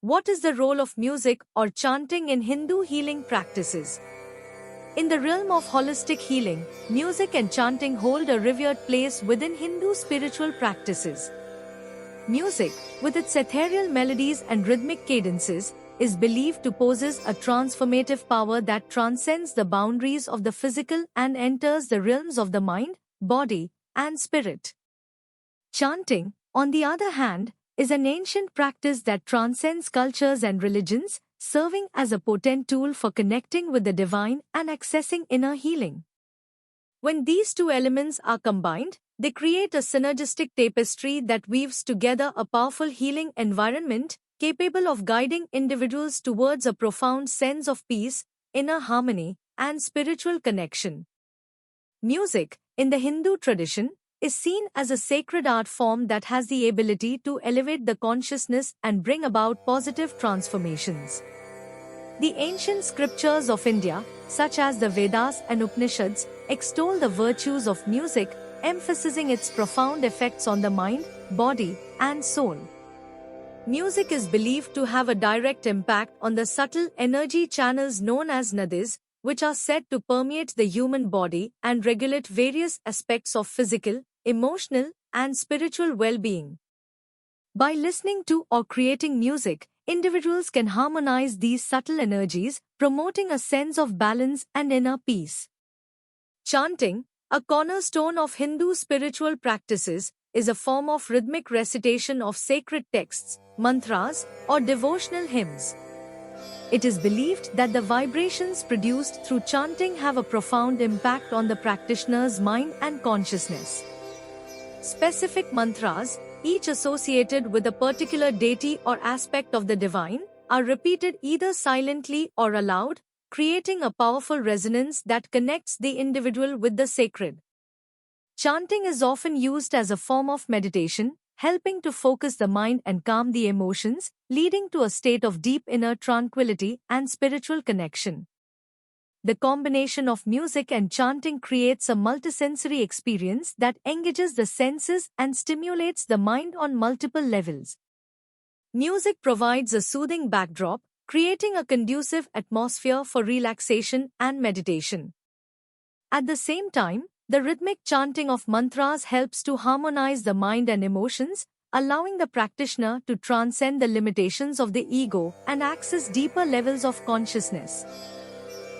What is the role of music or chanting in Hindu healing practices? In the realm of holistic healing, music and chanting hold a revered place within Hindu spiritual practices. Music, with its ethereal melodies and rhythmic cadences, is believed to possess a transformative power that transcends the boundaries of the physical and enters the realms of the mind, body, and spirit. Chanting, on the other hand, is an ancient practice that transcends cultures and religions, serving as a potent tool for connecting with the divine and accessing inner healing. When these two elements are combined, they create a synergistic tapestry that weaves together a powerful healing environment capable of guiding individuals towards a profound sense of peace, inner harmony, and spiritual connection. Music, in the Hindu tradition, is seen as a sacred art form that has the ability to elevate the consciousness and bring about positive transformations. The ancient scriptures of India, such as the Vedas and Upanishads, extol the virtues of music, emphasizing its profound effects on the mind, body, and soul. Music is believed to have a direct impact on the subtle energy channels known as nadis, which are said to permeate the human body and regulate various aspects of physical, emotional, and spiritual well-being. By listening to or creating music, individuals can harmonize these subtle energies, promoting a sense of balance and inner peace. Chanting, a cornerstone of Hindu spiritual practices, is a form of rhythmic recitation of sacred texts, mantras, or devotional hymns. It is believed that the vibrations produced through chanting have a profound impact on the practitioner's mind and consciousness. Specific mantras, each associated with a particular deity or aspect of the divine, are repeated either silently or aloud, creating a powerful resonance that connects the individual with the sacred. Chanting is often used as a form of meditation, helping to focus the mind and calm the emotions, leading to a state of deep inner tranquility and spiritual connection. The combination of music and chanting creates a multisensory experience that engages the senses and stimulates the mind on multiple levels. Music provides a soothing backdrop, creating a conducive atmosphere for relaxation and meditation. At the same time, the rhythmic chanting of mantras helps to harmonize the mind and emotions, allowing the practitioner to transcend the limitations of the ego and access deeper levels of consciousness.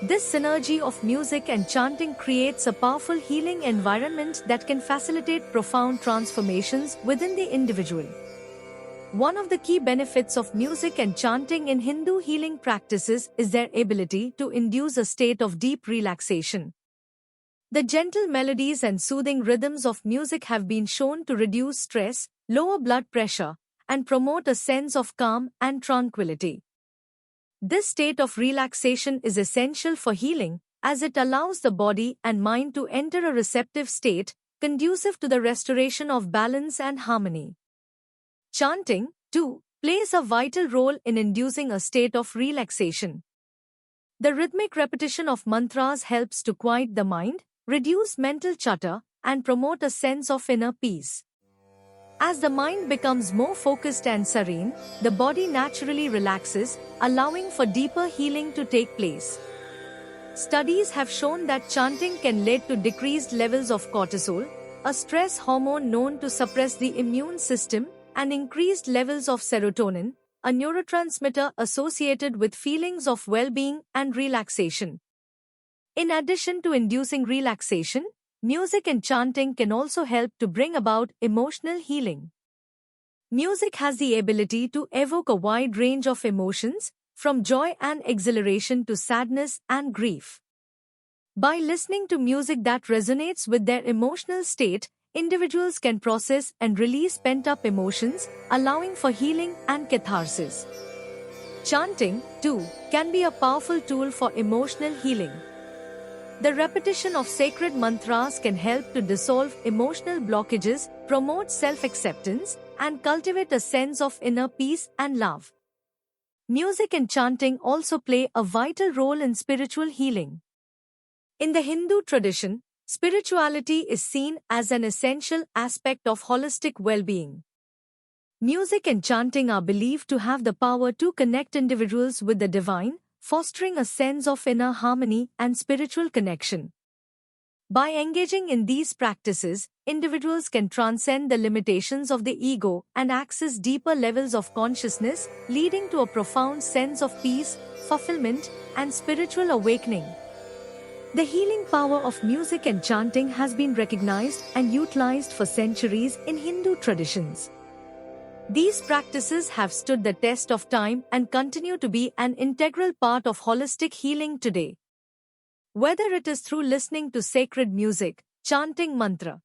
This synergy of music and chanting creates a powerful healing environment that can facilitate profound transformations within the individual. One of the key benefits of music and chanting in Hindu healing practices is their ability to induce a state of deep relaxation. The gentle melodies and soothing rhythms of music have been shown to reduce stress, lower blood pressure, and promote a sense of calm and tranquility. This state of relaxation is essential for healing, as it allows the body and mind to enter a receptive state, conducive to the restoration of balance and harmony. Chanting, too, plays a vital role in inducing a state of relaxation. The rhythmic repetition of mantras helps to quiet the mind, reduce mental chatter, and promote a sense of inner peace. As the mind becomes more focused and serene, the body naturally relaxes, allowing for deeper healing to take place. Studies have shown that chanting can lead to decreased levels of cortisol, a stress hormone known to suppress the immune system, and increased levels of serotonin, a neurotransmitter associated with feelings of well-being and relaxation. In addition to inducing relaxation, music and chanting can also help to bring about emotional healing. Music has the ability to evoke a wide range of emotions, from joy and exhilaration to sadness and grief. By listening to music that resonates with their emotional state, individuals can process and release pent-up emotions, allowing for healing and catharsis. Chanting, too, can be a powerful tool for emotional healing. The repetition of sacred mantras can help to dissolve emotional blockages, promote self-acceptance, and cultivate a sense of inner peace and love. Music and chanting also play a vital role in spiritual healing. In the Hindu tradition, spirituality is seen as an essential aspect of holistic well-being. Music and chanting are believed to have the power to connect individuals with the divine, fostering a sense of inner harmony and spiritual connection. By engaging in these practices, individuals can transcend the limitations of the ego and access deeper levels of consciousness, leading to a profound sense of peace, fulfillment, and spiritual awakening. The healing power of music and chanting has been recognized and utilized for centuries in Hindu traditions. These practices have stood the test of time and continue to be an integral part of holistic healing today. Whether it is through listening to sacred music, chanting mantra,